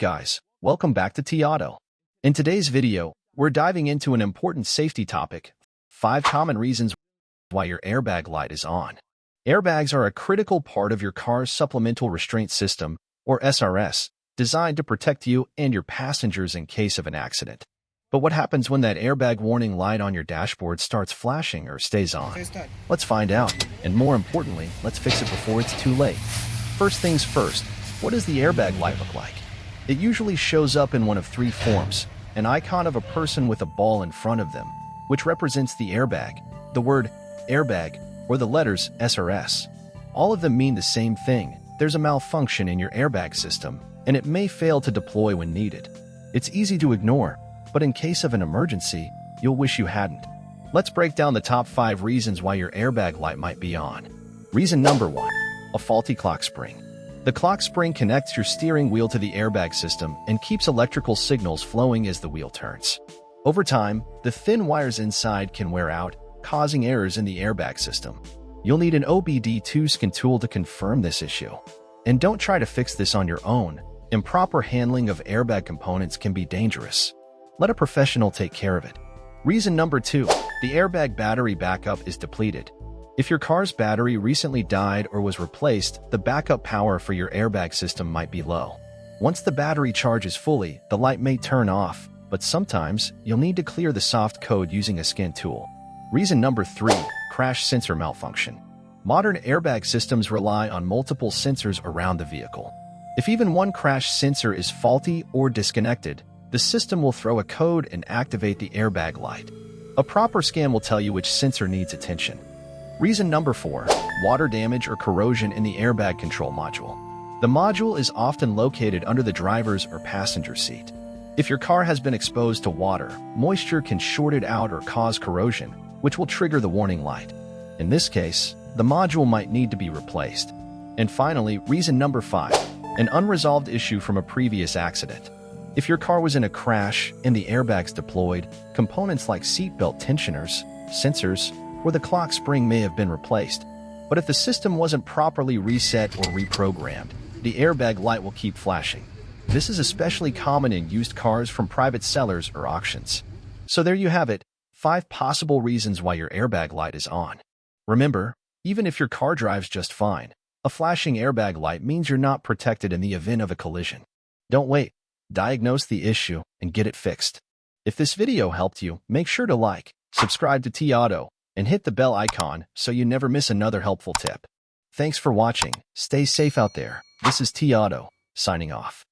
guys, welcome back to T-Auto. In today's video, we're diving into an important safety topic, 5 common reasons why your airbag light is on. Airbags are a critical part of your car's supplemental restraint system, or SRS, designed to protect you and your passengers in case of an accident. But what happens when that airbag warning light on your dashboard starts flashing or stays on? Let's find out, and more importantly, let's fix it before it's too late. First things first, what does the airbag light look like? It usually shows up in one of 3 forms: an icon of a person with a ball in front of them, which represents the airbag, the word airbag, or the letters SRS. All of them mean the same thing: there's a malfunction in your airbag system, and it may fail to deploy when needed. It's easy to ignore, but in case of an emergency, you'll wish you hadn't. Let's break down the top 5 reasons why your airbag light might be on. Reason number 1, a faulty clock spring. The clock spring connects your steering wheel to the airbag system and keeps electrical signals flowing as the wheel turns. Over time, the thin wires inside can wear out, causing errors in the airbag system. You'll need an OBD2 scan tool to confirm this issue. And don't try to fix this on your own. Improper handling of airbag components can be dangerous. Let a professional take care of it. Reason number 2, the airbag battery backup is depleted. If your car's battery recently died or was replaced, the backup power for your airbag system might be low. Once the battery charges fully, the light may turn off, but sometimes you'll need to clear the soft code using a scan tool. Reason number 3, crash sensor malfunction. Modern airbag systems rely on multiple sensors around the vehicle. If even one crash sensor is faulty or disconnected, the system will throw a code and activate the airbag light. A proper scan will tell you which sensor needs attention. Reason number 4, water damage or corrosion in the airbag control module. The module is often located under the driver's or passenger seat. If your car has been exposed to water, moisture can short it out or cause corrosion, which will trigger the warning light. In this case, the module might need to be replaced. And finally, reason number 5, an unresolved issue from a previous accident. If your car was in a crash and the airbags deployed, components like seatbelt tensioners, sensors, or the clock spring may have been replaced. But if the system wasn't properly reset or reprogrammed, the airbag light will keep flashing. This is especially common in used cars from private sellers or auctions. So there you have it, 5 possible reasons why your airbag light is on. Remember, even if your car drives just fine, a flashing airbag light means you're not protected in the event of a collision. Don't wait. Diagnose the issue and get it fixed. If this video helped you, make sure to like, subscribe to T-Auto, and hit the bell icon so you never miss another helpful tip. Thanks for watching. Stay safe out there. This is T-Auto, signing off.